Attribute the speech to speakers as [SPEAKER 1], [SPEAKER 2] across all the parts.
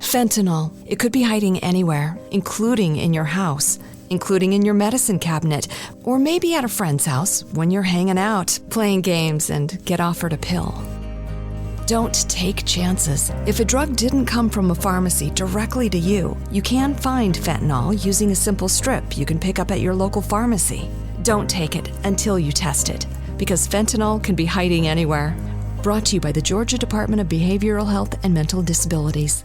[SPEAKER 1] Fentanyl. It could be hiding anywhere, including in your house, including in your medicine cabinet, or maybe at a friend's house when you're hanging out, playing games, and get offered a pill. Don't take chances. If a drug didn't come from a pharmacy directly to you, you can find fentanyl using a simple strip you can pick up at your local pharmacy. Don't take it until you test it, because fentanyl can be hiding anywhere. Brought to you by the Georgia Department of Behavioral Health and Mental Disabilities.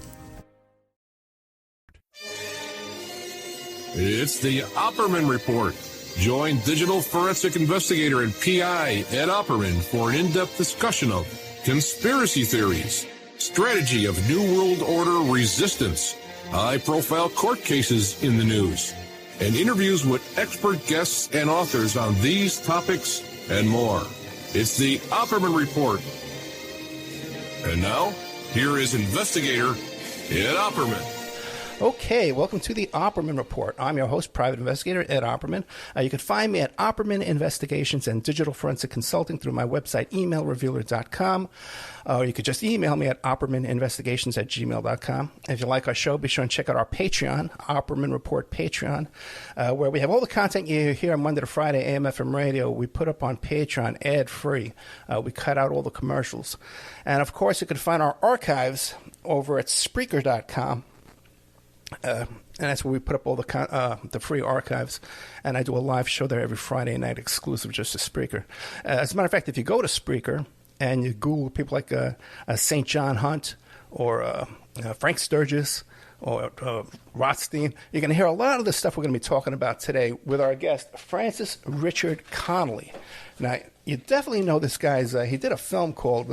[SPEAKER 2] It's the Opperman Report. Join digital forensic investigator and PI Ed Opperman for an in-depth discussion of conspiracy theories, strategy of New World Order resistance, high-profile court cases in the news, and interviews with expert guests and authors on these topics and more. It's the Opperman Report. And now, here is investigator Ed Opperman.
[SPEAKER 3] Okay, welcome to the Opperman Report. I'm your host, private investigator Ed Opperman. You can find me at Opperman Investigations and Digital Forensic Consulting through my website, emailrevealer.com. Or you could just email me at oppermaninvestigations@gmail.com. If you like our show, be sure and check out our Patreon, Opperman Report Patreon, where we have all the content you hear Monday to Friday, AM/FM radio. We put up on Patreon ad-free. We cut out all the commercials. And, of course, you can find our archives over at Spreaker.com. And that's where we put up all the free archives. And I do a live show there every Friday night, exclusive just to Spreaker. As a matter of fact, if you go to Spreaker and you Google people like St. John Hunt or Frank Sturgis or Rothstein, you're going to hear a lot of the stuff we're going to be talking about today with our guest, Francis Richard Connelly. Now, you definitely know this guy's, he did a film called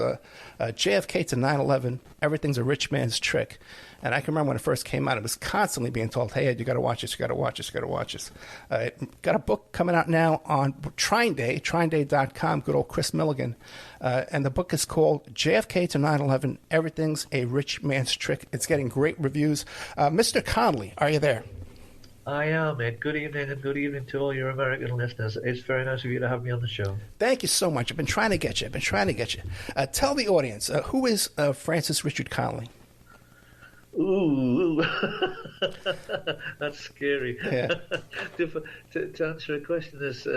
[SPEAKER 3] JFK to 9/11, Everything's a Rich Man's Trick. And I can remember when it first came out, it was constantly being told, hey, Ed, you got to watch this, you got to watch this, you got to watch this. Got a book coming out now on Trine Day, TrineDay.com, good old Chris Milligan. And the book is called JFK to 9/11, Everything's a Rich Man's Trick. It's getting great reviews. Mr. Conolly, are you there?
[SPEAKER 4] I am, Ed. Good evening, and good evening to all your American listeners. It's very nice of you to have me on the show.
[SPEAKER 3] Thank you so much. I've been trying to get you. Tell the audience, who is Francis Richard Connelly?
[SPEAKER 4] Ooh, that's scary.
[SPEAKER 3] Yeah.
[SPEAKER 4] to answer a question as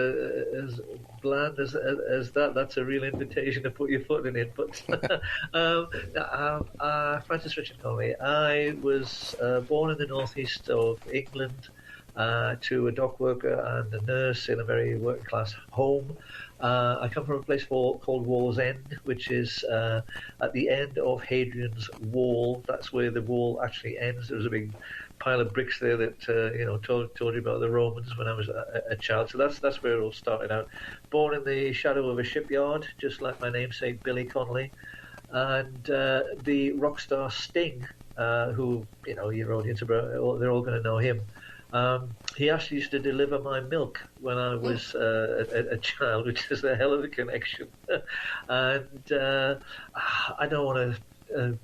[SPEAKER 4] bland as that, that's a real invitation to put your foot in it. But Francis Richard Connelly, I was born in the northeast of England to a dock worker and a nurse in a very working class home. I come from a place called Wallsend, which is at the end of Hadrian's Wall. That's where the wall actually ends. There was a big pile of bricks there that told you about the Romans when I was a child. So that's where it all started out. Born in the shadow of a shipyard, just like my namesake Billy Connolly, and the rock star Sting, who your audience they're all going to know him. He actually used to deliver my milk when I was a child, which is a hell of a connection. And I don't want to,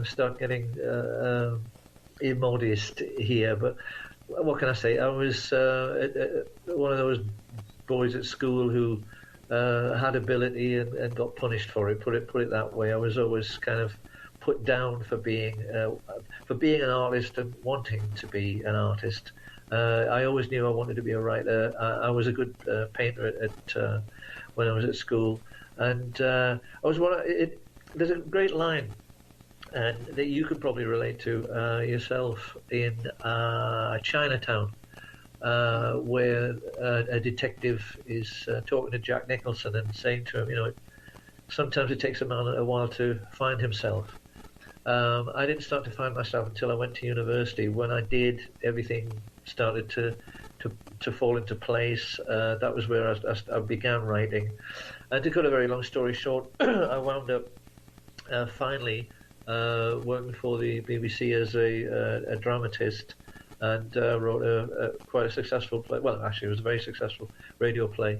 [SPEAKER 4] start getting immodest here, but what can I say? I was one of those boys at school who had ability and got punished for it. Put it that way. I was always kind of put down for being an artist and wanting to be an artist. I always knew I wanted to be a writer. I was a good painter when I was at school, and I was there's a great line and that you could probably relate to yourself in Chinatown, where a detective is talking to Jack Nicholson and saying to him, sometimes it takes a man a while to find himself. I didn't start to find myself until I went to university. When I did, everything started to fall into place. That was where I began writing. And to cut a very long story short, I wound up finally working for the BBC as a dramatist, and wrote quite a successful play. Well, actually, it was a very successful radio play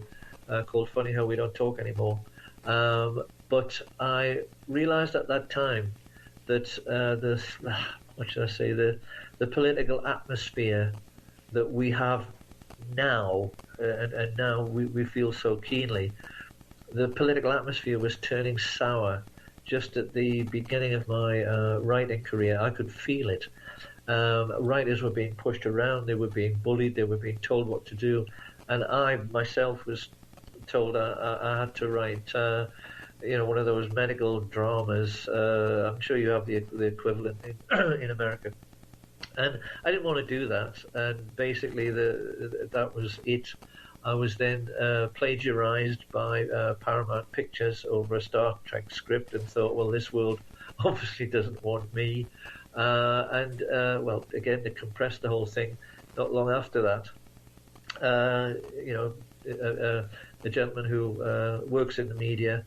[SPEAKER 4] called Funny How We Don't Talk Anymore. But I realized at that time that the political atmosphere that we have now, and now we feel so keenly, the political atmosphere was turning sour just at the beginning of my writing career. I could feel it. Writers were being pushed around, they were being bullied, they were being told what to do, and I myself was told I had to write one of those medical dramas. I'm sure you have the equivalent in America. And I didn't want to do that, and basically that was it. I was then plagiarized by Paramount Pictures over a Star Trek script and thought, well, this world obviously doesn't want me. Again, to compress the whole thing, not long after that, a gentleman who works in the media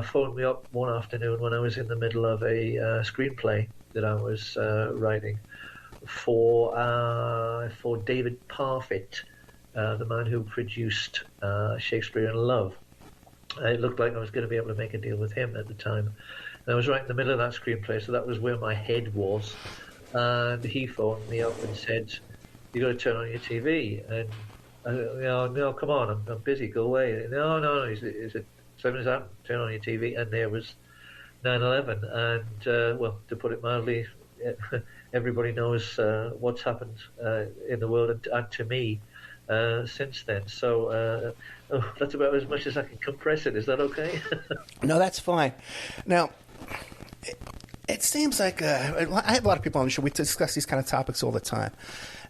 [SPEAKER 4] phoned me up one afternoon when I was in the middle of a screenplay that I was writing for David Parfit, the man who produced Shakespeare in Love. It looked like I was going to be able to make a deal with him at the time. And I was right in the middle of that screenplay, so that was where my head was. And he phoned me up and said, "You got to turn on your TV." And I said, no, come on, I'm busy. Go away. No. He said, 7 minutes out, turn on your TV, and there was 9/11. And to put it mildly, everybody knows what's happened in the world and to me since then. So that's about as much as I can compress it. Is that okay?
[SPEAKER 3] No, that's fine. Now, it seems like I have a lot of people on the show. We discuss these kind of topics all the time.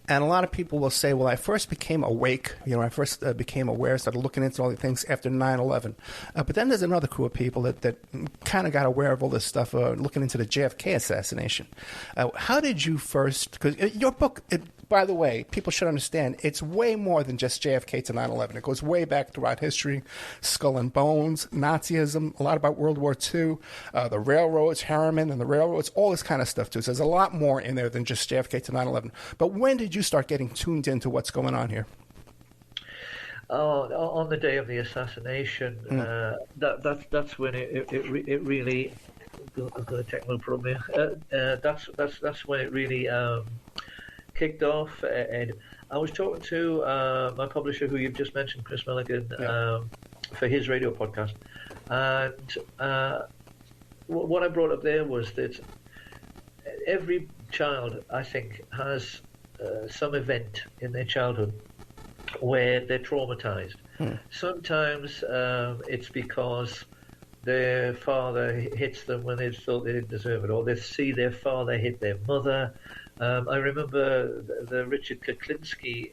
[SPEAKER 3] And a lot of people will say, well, I first became awake, I first became aware, started looking into all these things after 9/11. But then there's another crew of people that kind of got aware of all this stuff, looking into the JFK assassination. How did you first, because your book, by the way, people should understand, it's way more than just JFK to 9/11. It goes way back throughout history, Skull and Bones, Nazism, a lot about World War II, the railroads, Harriman and the railroads, all this kind of stuff too. So there's a lot more in there than just JFK to 9/11. But when did you start getting tuned into what's going on here?
[SPEAKER 4] On the day of the assassination, that's when it really. I've got a technical problem here. That's when it really kicked off. And I was talking to my publisher, who you've just mentioned, Chris Milligan, for his radio podcast, and what I brought up there was that every child, I think, has some event in their childhood where they're traumatized. Sometimes it's because their father hits them when they thought they didn't deserve it, or they see their father hit their mother. I remember the Richard Kuklinski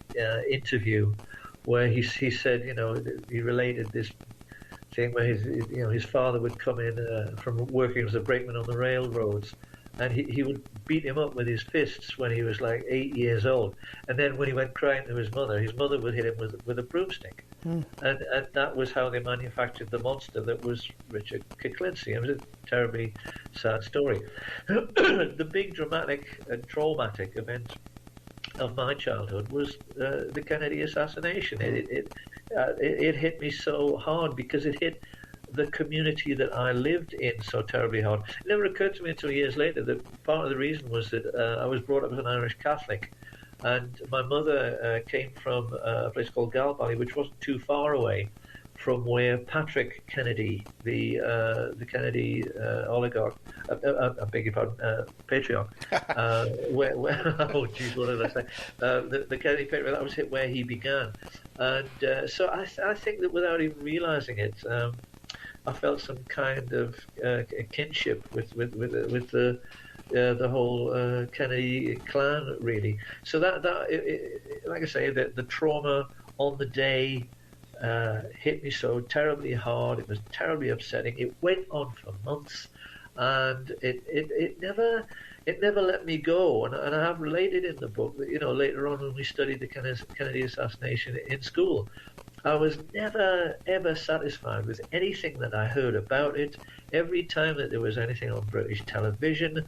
[SPEAKER 4] interview where he said, he related this thing where his father would come in from working as a brakeman on the railroads, and he would beat him up with his fists when he was like 8 years old. And then when he went crying to his mother would hit him with a broomstick. And that was how they manufactured the monster that was Richard Kuklinski. It was a terribly sad story. The big dramatic and traumatic event of my childhood was the Kennedy assassination. It hit me so hard because it hit the community that I lived in so terribly hard. It never occurred to me until years later that part of the reason was that I was brought up as an Irish Catholic, and my mother came from a place called Galbally, which wasn't too far away from where Patrick Kennedy, the Kennedy oligarch, I beg your pardon, patriarch, oh geez, what did I say? The Kennedy patriarch, that was where he began, and so I think that without even realizing it, I felt some kind of kinship with the whole Kennedy clan, really. So that like I say, the trauma on the day hit me so terribly hard. It was terribly upsetting. It went on for months, and it never let me go. And I have related in the book that later on when we studied the Kennedy assassination in school, I was never ever satisfied with anything that I heard about it. Every time that there was anything on British television,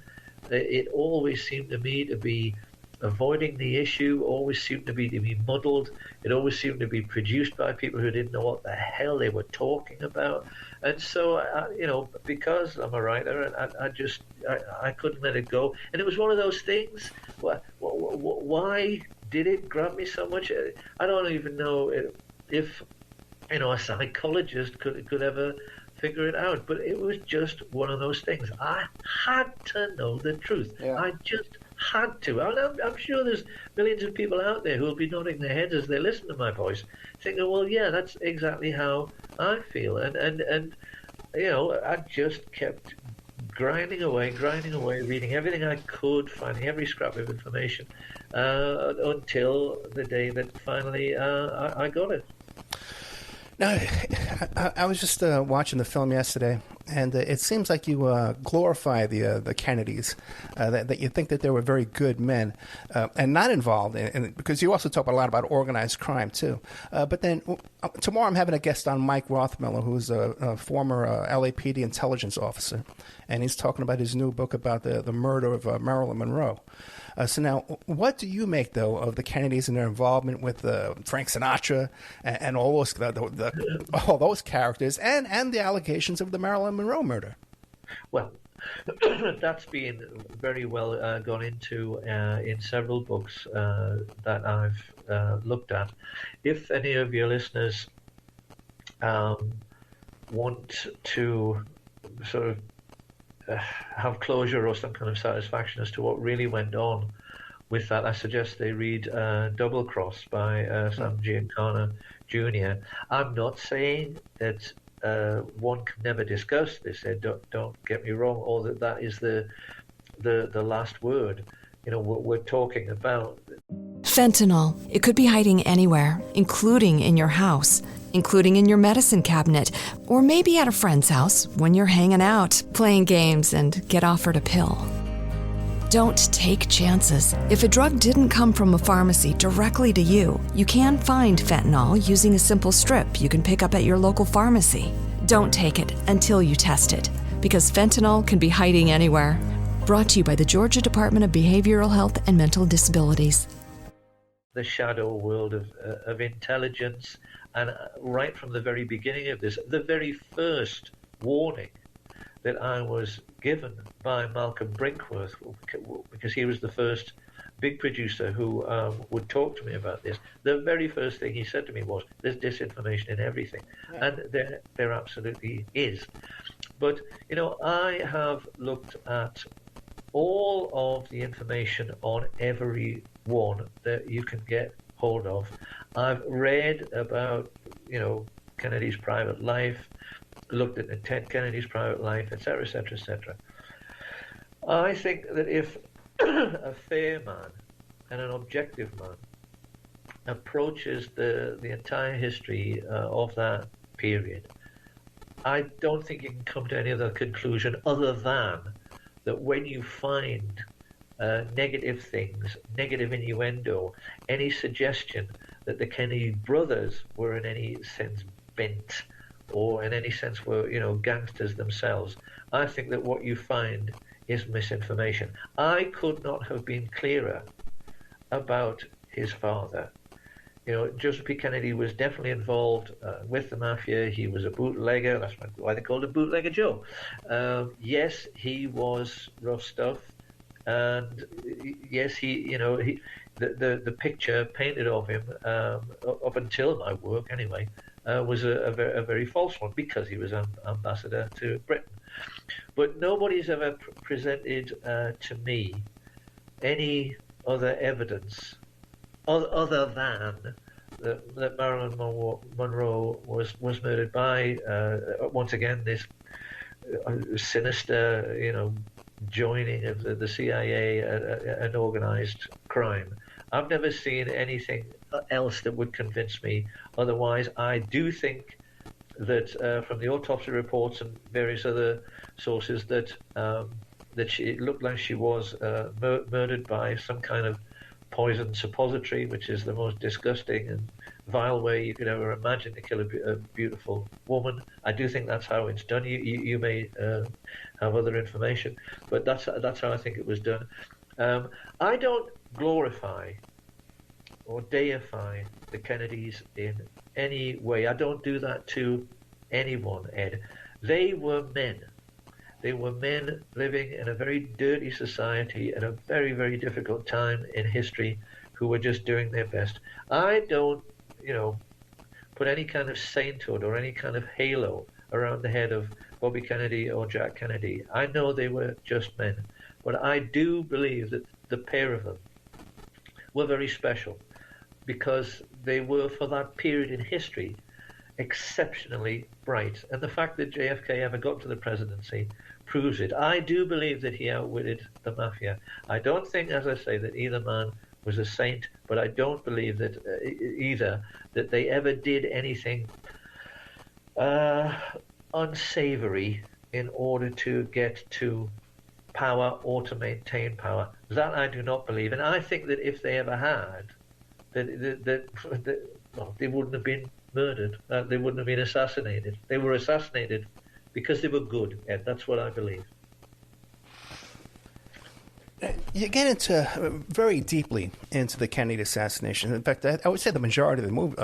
[SPEAKER 4] it always seemed to me to be avoiding the issue, always seemed to be muddled. It always seemed to be produced by people who didn't know what the hell they were talking about. And so, because I'm a writer, I couldn't let it go. And it was one of those things. Why did it grab me so much? I don't even know if a psychologist could ever figure it out. But it was just one of those things. I had to know the truth.
[SPEAKER 3] Yeah.
[SPEAKER 4] I just had to. I'm sure there's millions of people out there who will be nodding their heads as they listen to my voice, thinking, well, yeah, that's exactly how I feel. And I just kept grinding away, reading everything I could, finding every scrap of information, until the day that finally I got it.
[SPEAKER 3] Now, I was just watching the film yesterday, and it seems like you glorify the Kennedys, that you think that they were very good men, and not involved in because you also talk a lot about organized crime too. But then tomorrow I'm having a guest on, Mike Rothmiller, who's a former LAPD intelligence officer, and he's talking about his new book about the murder of Marilyn Monroe. So now, what do you make, though, of the Kennedys and their involvement with Frank Sinatra and all those all those characters and the allegations of the Marilyn Monroe murder?
[SPEAKER 4] Well, that's been very well gone into in several books that I've looked at. If any of your listeners want to sort of have closure or some kind of satisfaction as to what really went on with that, I suggest they read Double Cross by Sam Giancana Jr. I'm not saying that one can never discuss this. Don't get me wrong, or that is the last word. We're talking about
[SPEAKER 1] Fentanyl. It could be hiding anywhere, including in your house, including in your medicine cabinet, or maybe at a friend's house when you're hanging out, playing games, and get offered a pill. Don't take chances. If a drug didn't come from a pharmacy directly to you, you can find fentanyl using a simple strip you can pick up at your local pharmacy. Don't take it until you test it, because fentanyl can be hiding anywhere. Brought to you by the Georgia Department of Behavioral Health and Mental Disabilities.
[SPEAKER 4] The shadow world of intelligence, and right from the very beginning of this, the very first warning that I was given by Malcolm Brinkworth, because he was the first big producer who would talk to me about this, the very first thing he said to me was, there's disinformation in everything. Yeah. And there absolutely is. But, I have looked at all of the information on every one that you can get hold of. I've read about, Kennedy's private life, looked at Ted Kennedy's private life, etc., etc., etc. I think that if a fair man and an objective man approaches the entire history of that period, I don't think you can come to any other conclusion other than that when you find negative things, negative innuendo, any suggestion that the Kennedy brothers were in any sense bent or in any sense were, gangsters themselves, I think that what you find is misinformation. I could not have been clearer about his father. Joseph P. Kennedy was definitely involved with the mafia. He was a bootlegger. That's why they called him Bootlegger Joe. Yes, he was rough stuff, and yes, the picture painted of him up until my work anyway was a very false one, because he was ambassador to Britain. But nobody's ever presented to me any other evidence other than that Marilyn Monroe was murdered by, once again, this sinister, joining of the CIA and organized crime. I've never seen anything else that would convince me otherwise. I do think that from the autopsy reports and various other sources that it looked like she was murdered by some kind of poison suppository, which is the most disgusting and vile way you could ever imagine to kill a beautiful woman. I do think that's how it's done. You may have other information, but that's how I think it was done. I don't glorify or deify the Kennedys in any way. I don't do that to anyone, Ed. They were men. They were men living in a very dirty society at a very, very difficult time in history who were just doing their best. I don't, put any kind of sainthood or any kind of halo around the head of Bobby Kennedy or Jack Kennedy. I know they were just men, but I do believe that the pair of them were very special because they were, for that period in history, exceptionally bright. And the fact that JFK ever got to the presidency proves it. I do believe that he outwitted the mafia. I don't think, as I say, that either man was a saint, but I don't believe that either that they ever did anything unsavory in order to get to power or to maintain power. That I do not believe. And I think that if they ever had, well, they wouldn't have been murdered. They wouldn't have been assassinated. They were assassinated because they were good, Ed. That's what I believe.
[SPEAKER 3] You get into very deeply into the Kennedy assassination. In fact, I would say the majority of the movie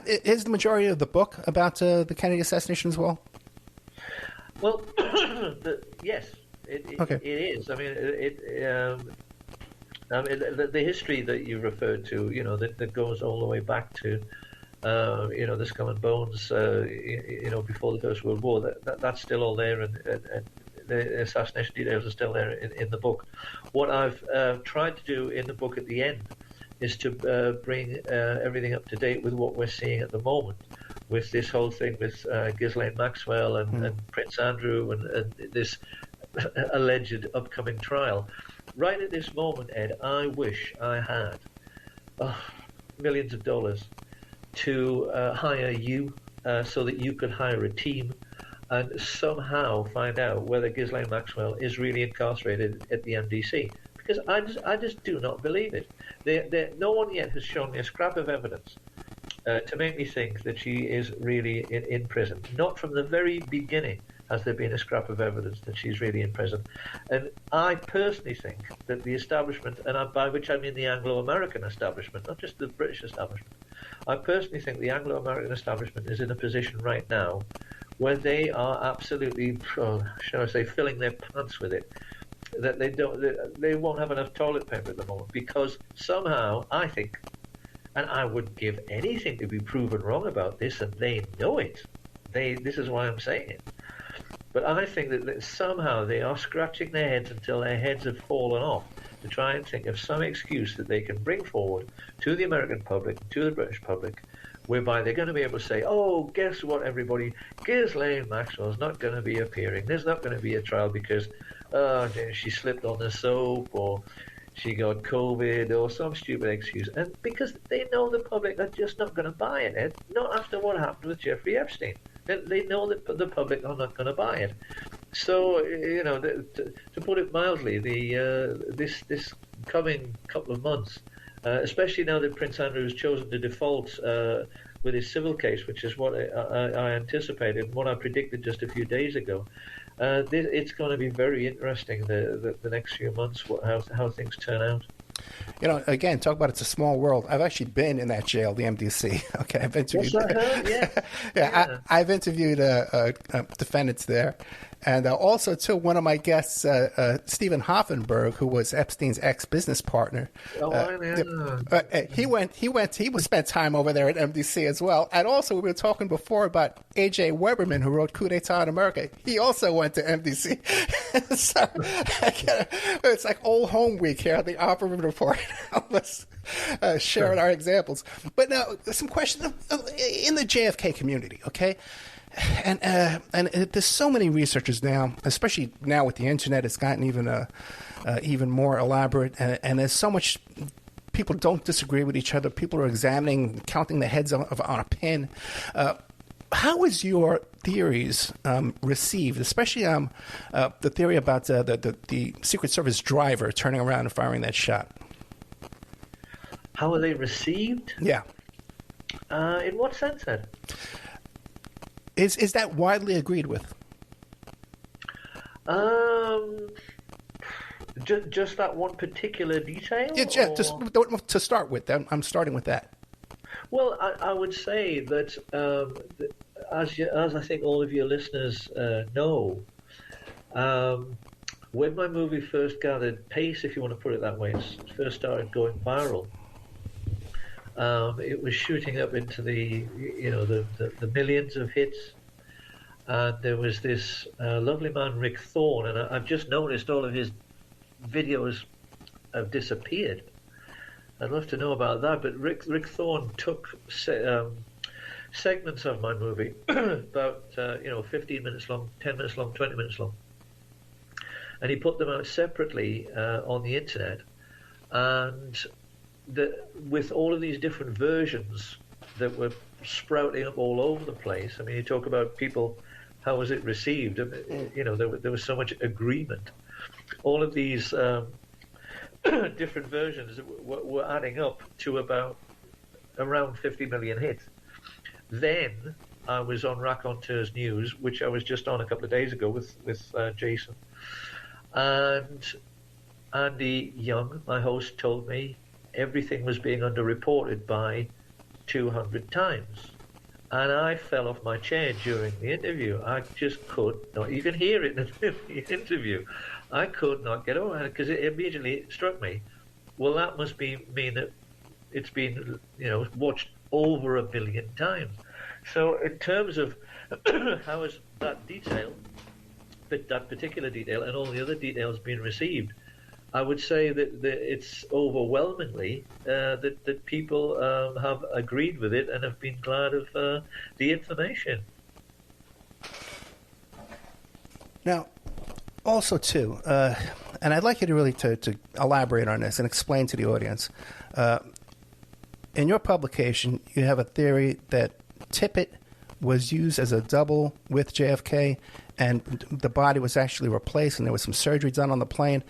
[SPEAKER 3] is the majority of the book about the Kennedy assassination as well.
[SPEAKER 4] Well, yes, it is. I mean, the history that you referred to, that goes all the way back to, the Skull and Bones, before the First World War. That's still all there, and the assassination details are still there in the book. What I've tried to do in the book at the end is to bring everything up to date with what we're seeing at the moment, with this whole thing with Ghislaine Maxwell and Prince Andrew and this alleged upcoming trial. Right at this moment, Ed, I wish I had millions of dollars to hire you so that you could hire a team and somehow find out whether Ghislaine Maxwell is really incarcerated at the MDC. Because I just do not believe it. No one yet has shown me a scrap of evidence to make me think that she is really in prison. Not from the very beginning has there been a scrap of evidence that she's really in prison. And I personally think that the establishment, and by which I mean the Anglo-American establishment, not just the British establishment, I personally think the Anglo-American establishment is in a position right now where they are absolutely, shall I say, filling their pants with it. That they won't have enough toilet paper at the moment because somehow I think, and I would give anything to be proven wrong about this, and they know it. This is why I'm saying it. But I think that somehow they are scratching their heads until their heads have fallen off to try and think of some excuse that they can bring forward to the American public, to the British public, whereby they're going to be able to say, oh, guess what, everybody, Ghislaine Maxwell's not going to be appearing. There's not going to be a trial because she slipped on the soap or she got COVID or some stupid excuse. And because they know the public are just not going to buy it, Ed. Not after what happened with Jeffrey Epstein. They know that the public are not going to buy it. So, to put it mildly, this coming couple of months, especially now that Prince Andrew has chosen to default with his civil case, which is what I anticipated, what I predicted just a few days ago, it's going to be very interesting the next few months, how things turn out.
[SPEAKER 3] Again, talk about it's a small world. I've actually been in that jail, the MDC. Okay, I've interviewed.
[SPEAKER 4] Yeah.
[SPEAKER 3] I've interviewed defendants there, and also too one of my guests, Stephen Hoffenberg, who was Epstein's ex-business partner. He spent time over there at MDC as well. And also we were talking before about A.J. Weberman, who wrote Coup d'Etat in America. He also went to MDC. So it's like old home week here at the Operative Report. Let's share our examples. But now, some questions in the JFK community, okay? And there's so many researchers now, especially now with the internet, it's gotten even more elaborate. And there's so much, people don't disagree with each other. People are examining, counting the heads on a pin. How is your theories received, especially the theory about the Secret Service driver turning around and firing that shot?
[SPEAKER 4] How are they received?
[SPEAKER 3] Yeah.
[SPEAKER 4] In what sense, Ed?
[SPEAKER 3] Is that widely agreed with?
[SPEAKER 4] Just that one particular detail?
[SPEAKER 3] Yeah, just to start with. I'm starting with that.
[SPEAKER 4] Well, I would say that, as I think all of your listeners know, when my movie first gathered pace, if you want to put it that way, first started going viral, it was shooting up into the millions of hits. And there was this lovely man, Rick Thorne, and I've just noticed all of his videos have disappeared. I'd love to know about that, but Rick Thorne took segments of my movie, about 15 minutes long, 10 minutes long, 20 minutes long, and he put them out separately on the internet, and with all of these different versions that were sprouting up all over the place. I mean, you talk about people, how was it received? I mean, there was so much agreement. All of these different versions were adding up to around 50 million hits. Then I was on Raconteur's News, which I was just on a couple of days ago with Jason, and Andy Young, my host, told me everything was being underreported by 200 times. And I fell off my chair during the interview. I just could not even hear it in the interview. I could not get over it because it immediately struck me. Well, that must mean that it's been, watched over 1 billion times. So in terms of how is that detail, that particular detail, and all the other details being received, I would say that it's overwhelmingly that people have agreed with it and have been glad of the information.
[SPEAKER 3] Now, also too, and I'd like you to really to elaborate on this and explain to the audience. In your publication, you have a theory that Tippit was used as a double with JFK, and the body was actually replaced, and there was some surgery done on the plane.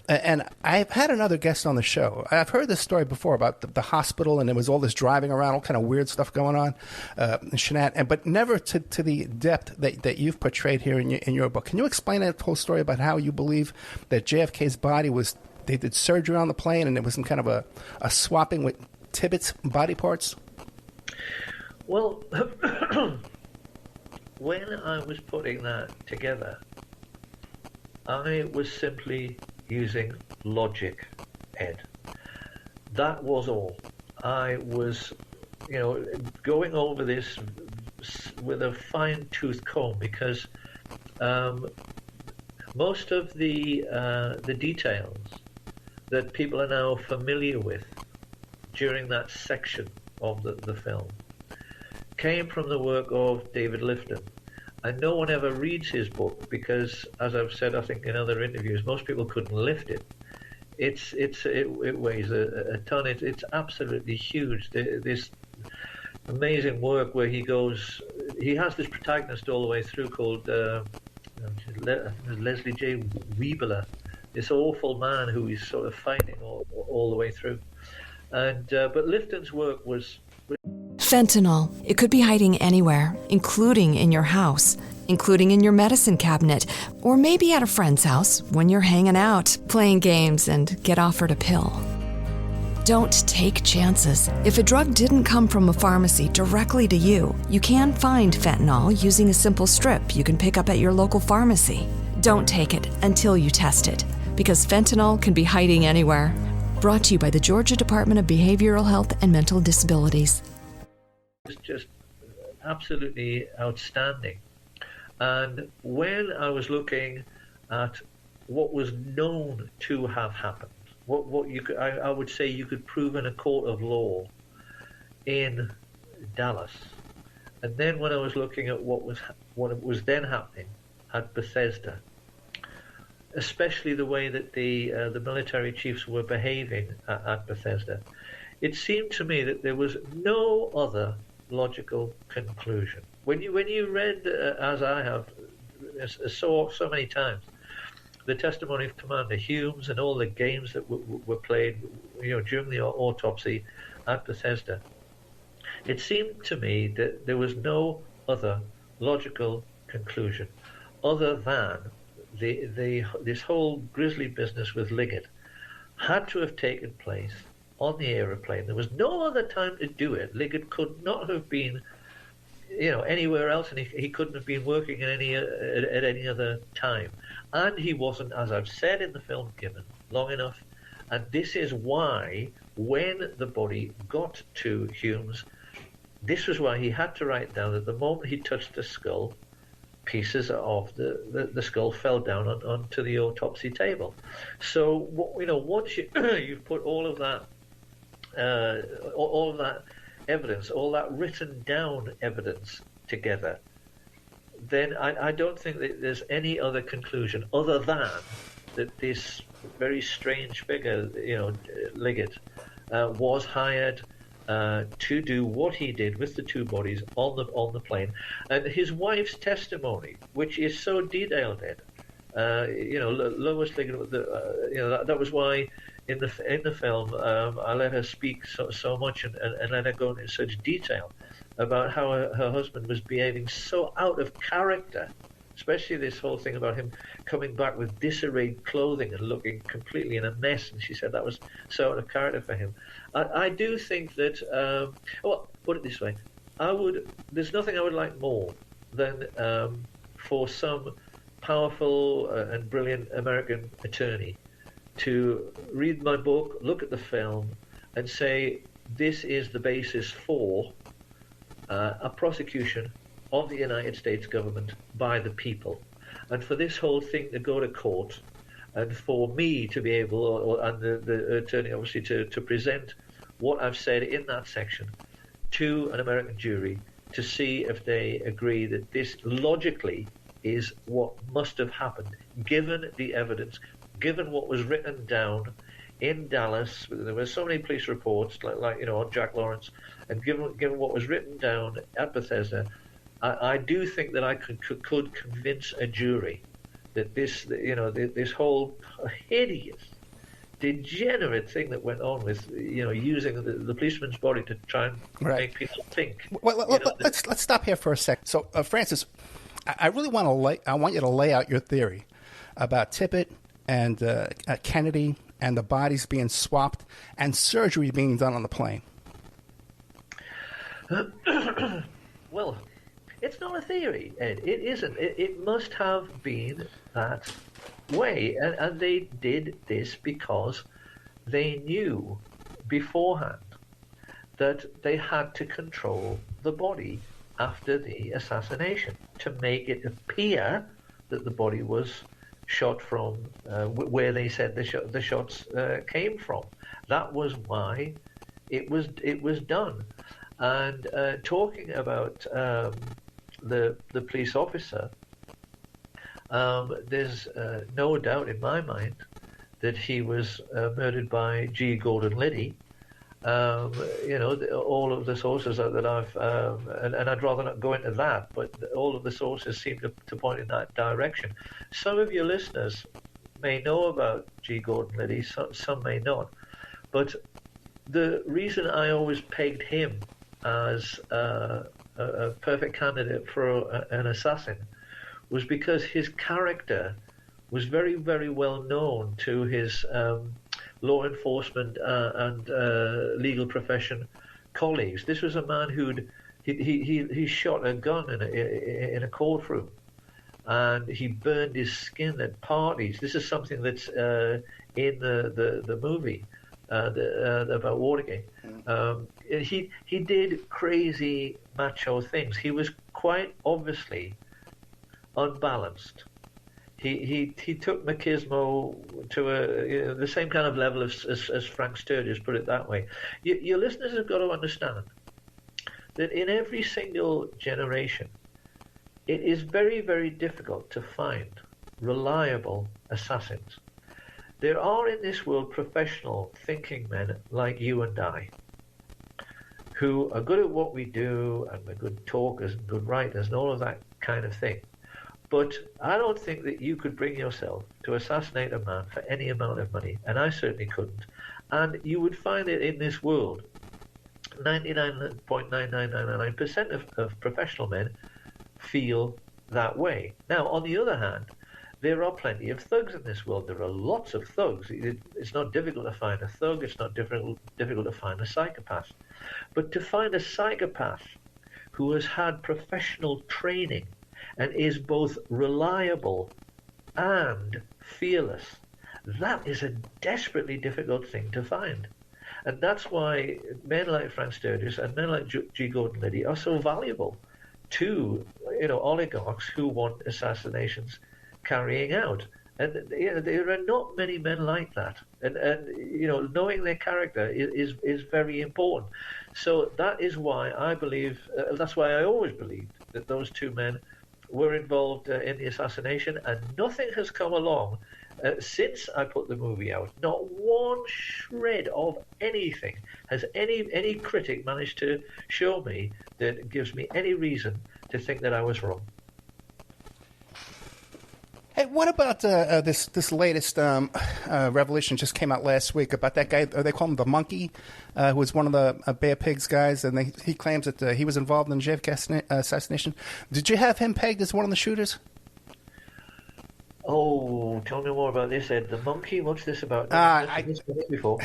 [SPEAKER 3] And I've had another guest on the show. I've heard this story before about the hospital, and there was all this driving around, all kind of weird stuff going on, but never to the depth that you've portrayed here in your book. Can you explain that whole story about how you believe that JFK's body they did surgery on the plane, and it was some kind of a swapping with Tippit's body parts?
[SPEAKER 4] Well, when I was putting that together, I was simply using logic, Ed. That was all. I was, going over this with a fine-tooth comb because most of the details that people are now familiar with during that section of the film came from the work of David Lifton. And no one ever reads his book because, as I've said, I think in other interviews, most people couldn't lift it. It weighs a ton. It's absolutely huge. This amazing work where he has this protagonist all the way through called Leslie J. Weebeler, this awful man who he's sort of fighting all the way through. And but Lifton's work was.
[SPEAKER 1] Fentanyl. It could be hiding anywhere, including in your house, including in your medicine cabinet, or maybe at a friend's house when you're hanging out, playing games, and get offered a pill. Don't take chances. If a drug didn't come from a pharmacy directly to you, you can find fentanyl using a simple strip you can pick up at your local pharmacy. Don't take it until you test it, because fentanyl can be hiding anywhere. Brought to you by the Georgia Department of Behavioral Health and Mental Disabilities.
[SPEAKER 4] It's just absolutely outstanding. And when I was looking at what was known to have happened, what you could, I would say you could prove in a court of law in Dallas, and then when I was looking at what was then happening at Bethesda, especially the way that the military chiefs were behaving at Bethesda, it seemed to me that there was no other logical conclusion. When you read, as I have so many times, the testimony of Commander Humes and all the games that were played, during the autopsy at Bethesda, it seemed to me that there was no other logical conclusion other than this whole grisly business with Liggett had to have taken place on the aeroplane. There was no other time to do it. Liggett could not have been, anywhere else, and he couldn't have been working at any other time. And he wasn't, as I've said in the film, given long enough. And this is why, when the body got to Humes, this was why he had to write down that the moment he touched the skull, pieces of the skull fell down onto the autopsy table. So once you've put all of that evidence, all that written down evidence together, then I don't think that there's any other conclusion other than that this very strange figure, Liggett, was hired to do what he did with the two bodies on the plane, and his wife's testimony, which is so detailed in, Lois Liggett, that was why in the film I let her speak so much and let her go into such detail about how her husband was behaving so out of character. Especially this whole thing about him coming back with disarrayed clothing and looking completely in a mess. And she said that was so out of character for him. I do think that, put it this way, there's nothing I would like more than for some powerful and brilliant American attorney to read my book, look at the film, and say, this is the basis for a prosecution of the United States government by the people, and for this whole thing to go to court, and for me to be able, and the attorney obviously, to present what I've said in that section to an American jury to see if they agree that this logically is what must have happened, given the evidence, given what was written down in Dallas. There were so many police reports, like on Jack Lawrence, and given what was written down at Bethesda. I do think that I could convince a jury that this whole hideous, degenerate thing that went on with using the policeman's body to try and make people think.
[SPEAKER 3] Well, let's stop here for a sec. So, Francis, I really want you to lay out your theory about Tippit and Kennedy and the bodies being swapped and surgery being done on the plane.
[SPEAKER 4] Well, it's not a theory, Ed. It isn't. It must have been that way. And they did this because they knew beforehand that they had to control the body after the assassination to make it appear that the body was shot from where they said the shots came from. That was why it was done. And talking about the police officer, there's no doubt in my mind that he was murdered by G. Gordon Liddy. All of the sources that I've, and I'd rather not go into that, but all of the sources seem to point in that direction. Some of your listeners may know about G. Gordon Liddy, some may not. But the reason I always pegged him as a perfect candidate for an assassin was because his character was very, very well known to his law enforcement and legal profession colleagues. This was a man he shot a gun in a courtroom, and he burned his skin at parties. This is something that's in the movie about Watergate. He did crazy macho things. He was quite obviously unbalanced. He took machismo to the same kind of level as Frank Sturgis, put it that way. Your listeners have got to understand that in every single generation, it is very, very difficult to find reliable assassins. There are in this world professional thinking men like you and I, who are good at what we do, and we're good talkers and good writers and all of that kind of thing. But I don't think that you could bring yourself to assassinate a man for any amount of money, and I certainly couldn't. And you would find it in this world, 99.9999% of professional men feel that way. Now, on the other hand, there are plenty of thugs in this world. There are lots of thugs. It's not difficult to find a thug. It's not difficult to find a psychopath. But to find a psychopath who has had professional training and is both reliable and fearless, that is a desperately difficult thing to find. And that's why men like Frank Sturgis and men like G. Gordon Liddy are so valuable to oligarchs who want assassinations carrying out. And there are not many men like that. And knowing their character is very important. So that is why I believe, that's why I always believed that those two men were involved in the assassination, and nothing has come along since I put the movie out. Not one shred of anything has any critic managed to show me that gives me any reason to think that I was wrong.
[SPEAKER 3] Hey, what about this latest revelation just came out last week about that guy? They call him the Monkey, who was one of the Bay Pigs guys, and he claims that he was involved in the JFK assassination. Did you have him pegged as one of the shooters?
[SPEAKER 4] Oh, tell me more about this, Ed. The Monkey? What's this about? Before.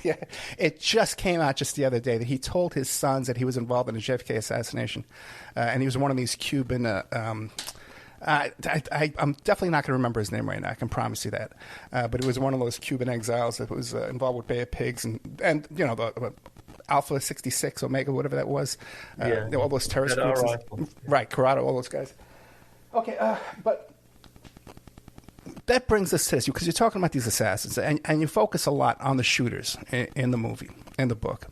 [SPEAKER 3] Yeah, it just came out just the other day that he told his sons that he was involved in the JFK assassination, and he was one of these Cuban. I'm definitely not going to remember his name right now. I can promise you that. But it was one of those Cuban exiles that was involved with Bay of Pigs and the Alpha 66, Omega, whatever that was. All those terrorist groups. Right, Corrado, all those guys. Okay, but that brings us to this, because you're talking about these assassins, and you focus a lot on the shooters in the movie, in the book.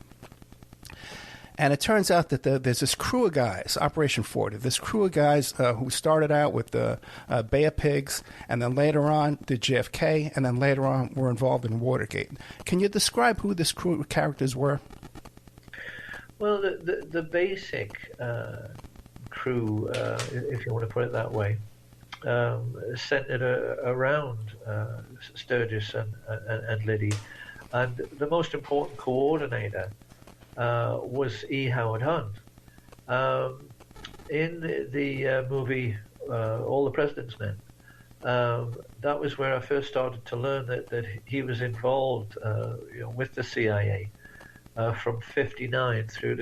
[SPEAKER 3] And it turns out that there's this crew of guys, Operation 40, this crew of guys who started out with the Bay of Pigs, and then later on did JFK, and then later on were involved in Watergate. Can you describe who this crew of characters were?
[SPEAKER 4] Well, the basic crew, if you want to put it that way, centered around Sturgis and Liddy. And the most important coordinator was E. Howard Hunt. In the movie All the President's Men, that was where I first started to learn that he was involved with the CIA from 59 through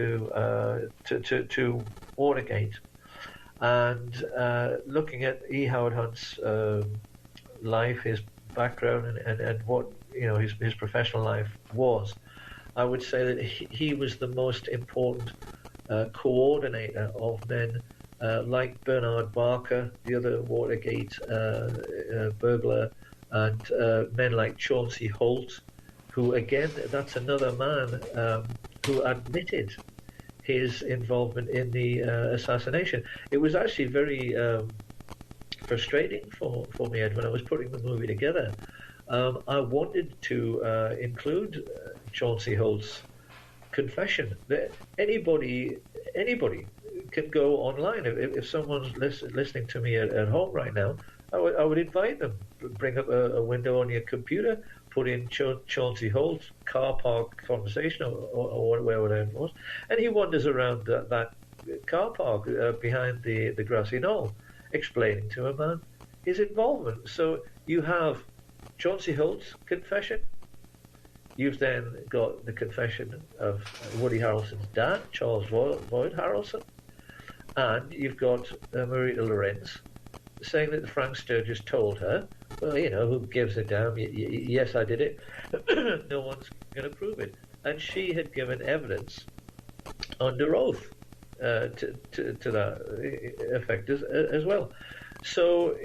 [SPEAKER 4] to Watergate. And looking at E. Howard Hunt's life, his background, and what his professional life was, I would say that he was the most important coordinator of men like Bernard Barker, the other Watergate burglar, and men like Chauncey Holt, who, again, that's another man who admitted his involvement in the assassination. It was actually very frustrating for me, Ed, when I was putting the movie together. I wanted to include Chauncey Holt's confession. That anybody can go online. If someone's listening to me at home right now, I would invite them. Bring up a window on your computer, put in Chauncey Holt's car park conversation or wherever it was, and he wanders around that car park behind the grassy knoll, explaining to a man his involvement. So you have Chauncey Holt's confession. You've then got the confession of Woody Harrelson's dad, Charles Lloyd Harrelson, and you've got Marita Lorenz saying that Frank Sturgis told her, well, who gives a damn? Yes, I did it. No one's going to prove it. And she had given evidence under oath to that effect as well. So,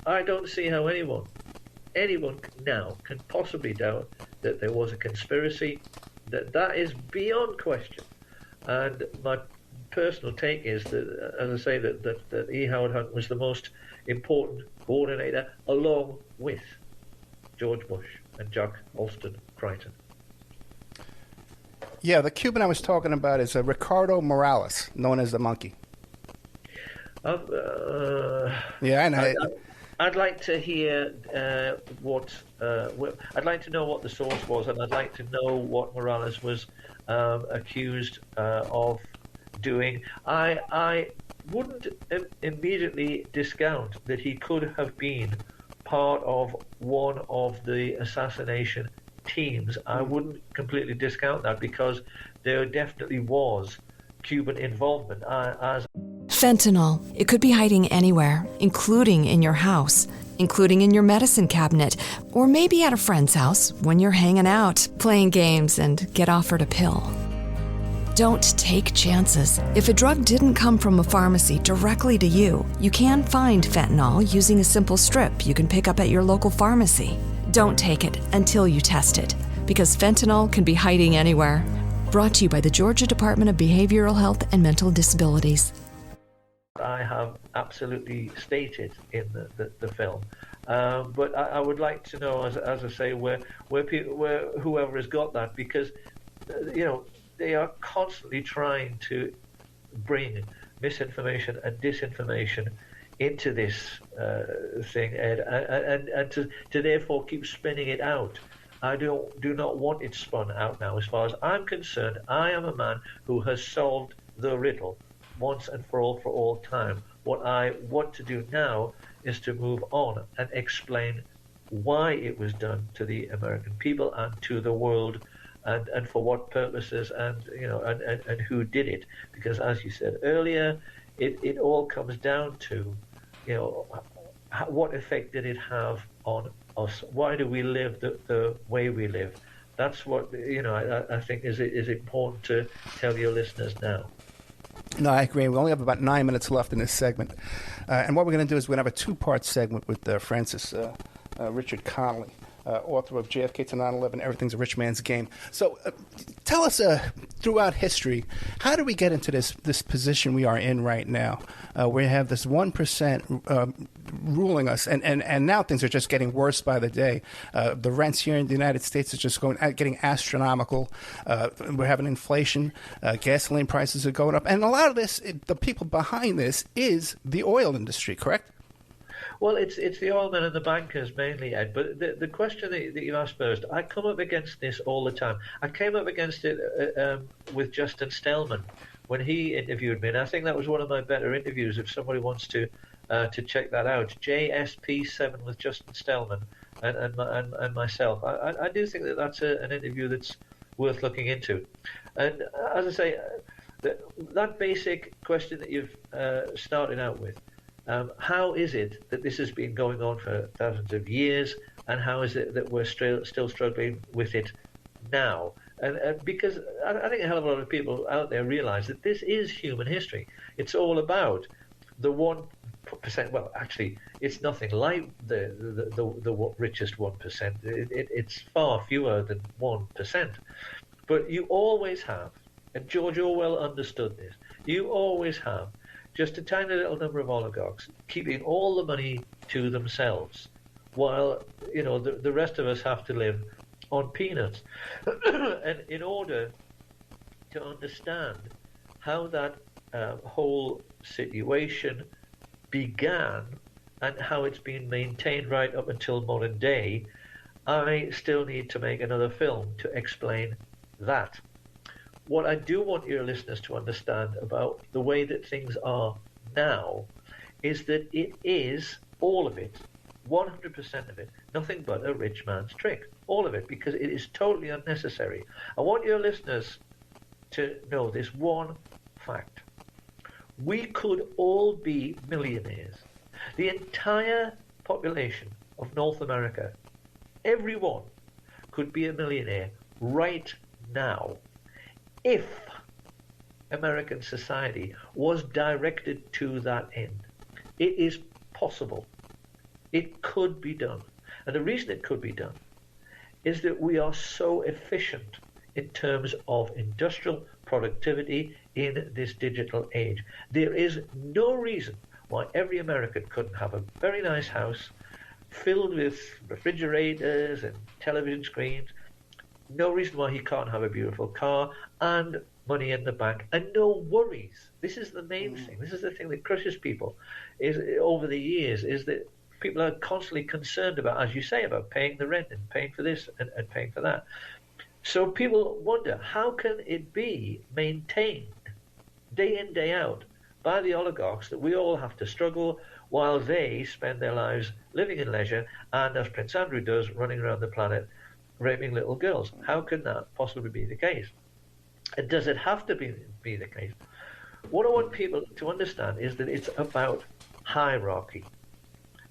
[SPEAKER 4] I don't see how anyone now can possibly doubt that there was a conspiracy. That is beyond question. And my personal take is that, as I say, that E. Howard Hunt was the most important coordinator, along with George Bush and Jack Alston Crichton.
[SPEAKER 3] Yeah, the Cuban I was talking about is Ricardo Morales, known as the Monkey. Yeah, and
[SPEAKER 4] I'd like to hear I'd like to know what the source was, and I'd like to know what Morales was accused of doing. I wouldn't immediately discount that he could have been part of one of the assassination teams. I wouldn't completely discount that, because there definitely was Cuban involvement.
[SPEAKER 1] Fentanyl. It could be hiding anywhere, including in your house, including in your medicine cabinet, or maybe at a friend's house when you're hanging out, playing games, and get offered a pill. Don't take chances. If a drug didn't come from a pharmacy directly to you, you can find fentanyl using a simple strip you can pick up at your local pharmacy. Don't take it until you test it, because fentanyl can be hiding anywhere. Brought to you by the Georgia Department of Behavioral Health and Mental Disabilities.
[SPEAKER 4] I have absolutely stated in the film. But I would like to know, as I say, where whoever has got that, because they are constantly trying to bring misinformation and disinformation into this thing, Ed, and to therefore keep spinning it out. I do not want it spun out now. As far as I'm concerned, I am a man who has solved the riddle once and for all time. What I want to do now is to move on and explain why it was done to the American people and to the world, and for what purposes, and who did it. Because as you said earlier, it all comes down to, what effect did it have on us? Why do we live the way we live? That's what I think is important to tell your listeners now.
[SPEAKER 3] No, I agree. We only have about 9 minutes left in this segment. And what we're going to do is we're going to have a two-part segment with Francis Richard Connelly, author of JFK to 9/11, Everything's a Rich Man's Game. So tell us, throughout history, how do we get into this position we are in right now? We have this 1% ruling us, and now things are just getting worse by the day. The rents here in the United States are just getting astronomical. We're having inflation. Gasoline prices are going up. And a lot of this, the people behind this is the oil industry, correct?
[SPEAKER 4] Well, it's the oil men and the bankers mainly, Ed. But the question that you asked first, I come up against this all the time. I came up against it with Justin Stellman when he interviewed me, and I think that was one of my better interviews. If somebody wants to check that out, JSP7 with Justin Stellman and myself. I do think that's an interview that's worth looking into. And as I say, that basic question that you've started out with. How is it that this has been going on for thousands of years, and how is it that we're still struggling with it now? And because I think a hell of a lot of people out there realize that this is human history. It's all about the 1%. Well, actually, it's nothing like the richest 1%. It's far fewer than 1%. But you always have, and George Orwell understood this, you always have just a tiny little number of oligarchs keeping all the money to themselves, while the rest of us have to live on peanuts. And in order to understand how that whole situation began and how it's been maintained right up until modern day, I still need to make another film to explain that. What I do want your listeners to understand about the way that things are now is that it is, all of it, 100% of it, nothing but a rich man's trick. All of it, because it is totally unnecessary. I want your listeners to know this one fact. We could all be millionaires. The entire population of North America, everyone could be a millionaire right now, if American society was directed to that end. It is possible. It could be done. And the reason it could be done is that we are so efficient in terms of industrial productivity in this digital age. There is no reason why every American couldn't have a very nice house filled with refrigerators and television screens. No reason why he can't have a beautiful car and money in the bank and no worries. This is the main thing. This is the thing that crushes people is over the years, is that people are constantly concerned about, as you say, about paying the rent and paying for this and paying for that. So people wonder, how can it be maintained day in, day out by the oligarchs that we all have to struggle while they spend their lives living in leisure and, as Prince Andrew does, running around the planet raping little girls? How can that possibly be the case? And does it have to be the case? What I want people to understand is that it's about hierarchy.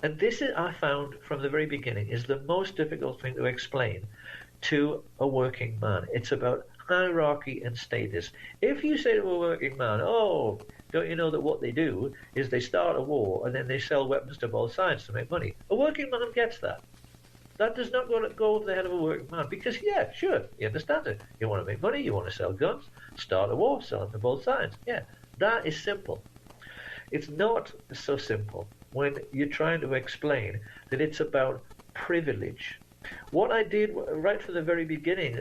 [SPEAKER 4] And this is, I found from the very beginning, is the most difficult thing to explain to a working man. It's about hierarchy and status. If you say to a working man, oh, don't you know that what they do is they start a war and then they sell weapons to both sides to make money? A working man gets that. That does not go over the head of a working man because, yeah, sure, he understands it. You want to make money, you want to sell guns, start a war, sell them to both sides. Yeah, that is simple. It's not so simple when you're trying to explain that it's about privilege. What I did right from the very beginning,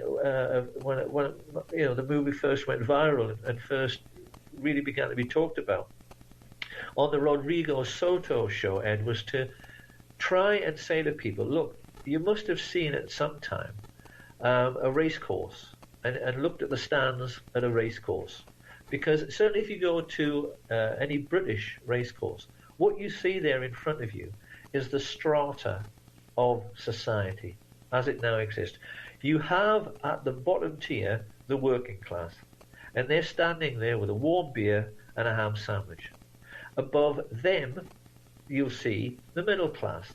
[SPEAKER 4] when the movie first went viral and first really began to be talked about on the Rodrigo Soto show, Ed, was to try and say to people, look, you must have seen at some time a race course and looked at the stands at a race course. Because certainly if you go to any British race course, what you see there in front of you is the strata of society as it now exists. You have at the bottom tier the working class, and they're standing there with a warm beer and a ham sandwich. Above them, you'll see the middle class.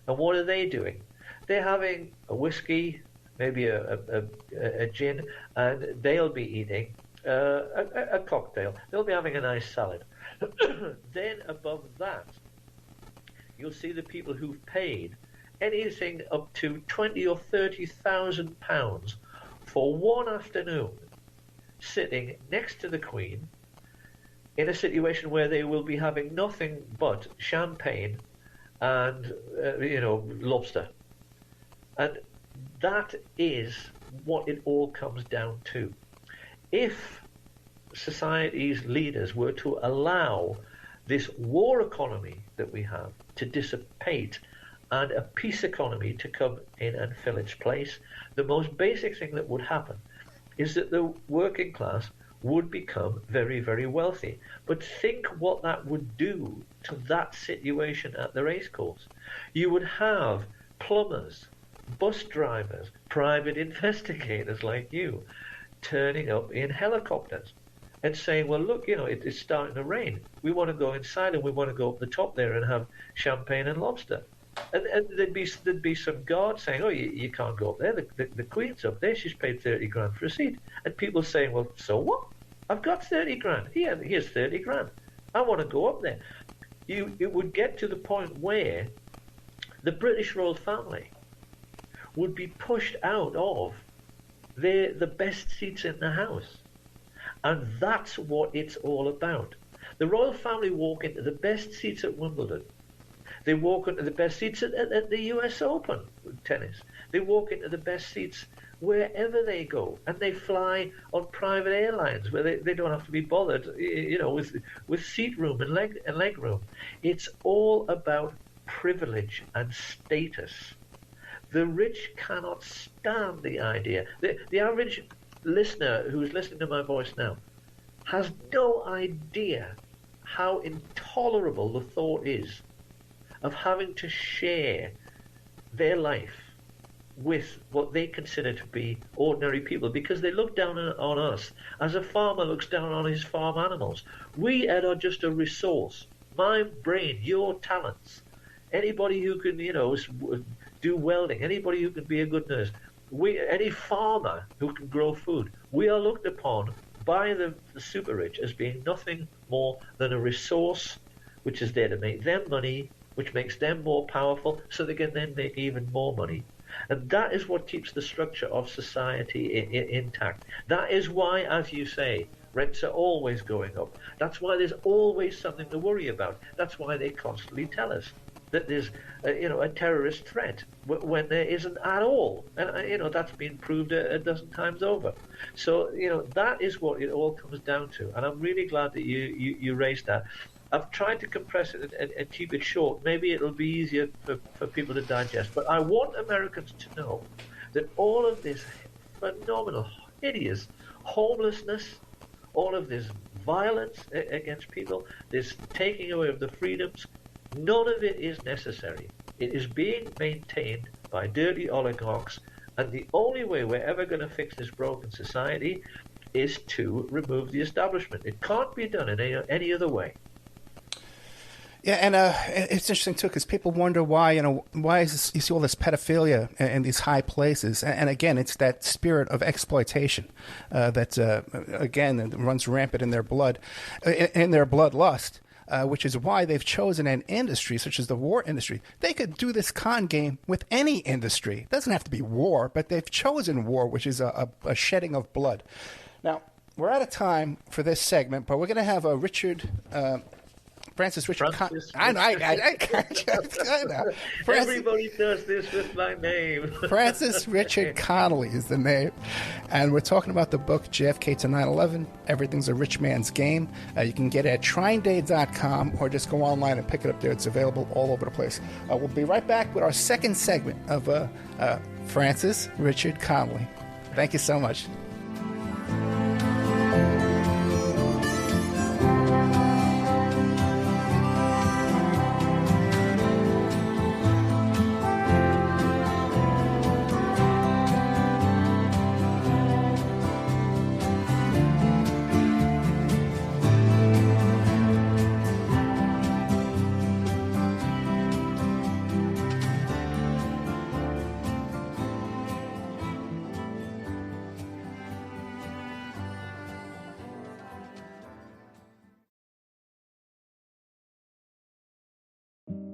[SPEAKER 4] And what are they doing? They're having a whiskey, maybe a gin, and they'll be eating a cocktail. They'll be having a nice salad. Then above that, you'll see the people who've paid anything up to £20,000 or £30,000 for one afternoon sitting next to the Queen in a situation where they will be having nothing but champagne and lobster. And that is what it all comes down to. If society's leaders were to allow this war economy that we have to dissipate and a peace economy to come in and fill its place, the most basic thing that would happen is that the working class would become very, very wealthy. But think what that would do to that situation at the racecourse. You would have plumbers, bus drivers, private investigators like you turning up in helicopters and saying, well, look, it's starting to rain. We want to go inside and we want to go up the top there and have champagne and lobster. And there'd be some guards saying, oh, you can't go up there. The Queen's up there. She's paid 30 grand for a seat. And people saying, well, so what? I've got 30 grand. Here's 30 grand. I want to go up there. It would get to the point where the British royal family would be pushed out of the best seats in the house. And that's what it's all about. The royal family walk into the best seats at Wimbledon. They walk into the best seats at the US Open tennis. They walk into the best seats wherever they go, and they fly on private airlines where they don't have to be bothered, with seat room and leg room. It's all about privilege and status. The rich cannot stand the idea. The average listener who's listening to my voice now has no idea how intolerable the thought is of having to share their life with what they consider to be ordinary people, because they look down on us as a farmer looks down on his farm animals. We, Ed, are just a resource. My brain, your talents, anybody who can, do welding, anybody who can be a good nurse, any farmer who can grow food, we are looked upon by the super rich as being nothing more than a resource which is there to make them money, which makes them more powerful, so they can then make even more money. And that is what keeps the structure of society intact. That is why, as you say, rents are always going up. That's why there's always something to worry about. That's why they constantly tell us that there's a terrorist threat when there isn't at all. And that's been proved a dozen times over. So that is what it all comes down to. And I'm really glad that you raised that. I've tried to compress it and keep it short. Maybe it'll be easier for people to digest. But I want Americans to know that all of this phenomenal, hideous homelessness, all of this violence against people, this taking away of the freedoms, none of it is necessary. It is being maintained by dirty oligarchs, and the only way we're ever going to fix this broken society is to remove the establishment. It can't be done in any other way.
[SPEAKER 3] Yeah, and it's interesting too because people wonder why is this, you see all this pedophilia in these high places, and again, it's that spirit of exploitation that again runs rampant in their blood, in their bloodlust. Which is why they've chosen an industry such as the war industry. They could do this con game with any industry. It doesn't have to be war, but they've chosen war, which is a shedding of blood. Now, we're out of time for this segment, but we're going to have a Francis Richard Connelly. I know.
[SPEAKER 4] Everybody does this with my name.
[SPEAKER 3] Francis Richard Connelly is the name. And we're talking about the book, JFK to 9/11, Everything's a Rich Man's Game. You can get it at trineday.com or just go online and pick it up there. It's available all over the place. We'll be right back with our second segment of Francis Richard Connelly. Thank you so much.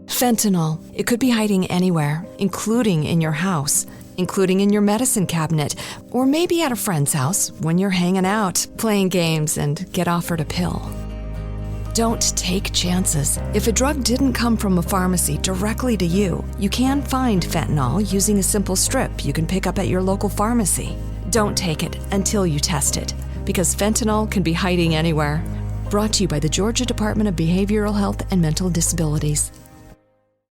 [SPEAKER 1] Fentanyl. It could be hiding anywhere, including in your house, including in your medicine cabinet, or maybe at a friend's house when you're hanging out, playing games, and get offered a pill. Don't take chances. If a drug didn't come from a pharmacy directly to you, you can find fentanyl using a simple strip you can pick up at your local pharmacy. Don't take it until you test it, because fentanyl can be hiding anywhere. Brought to you by the Georgia Department of Behavioral Health and Mental Disabilities.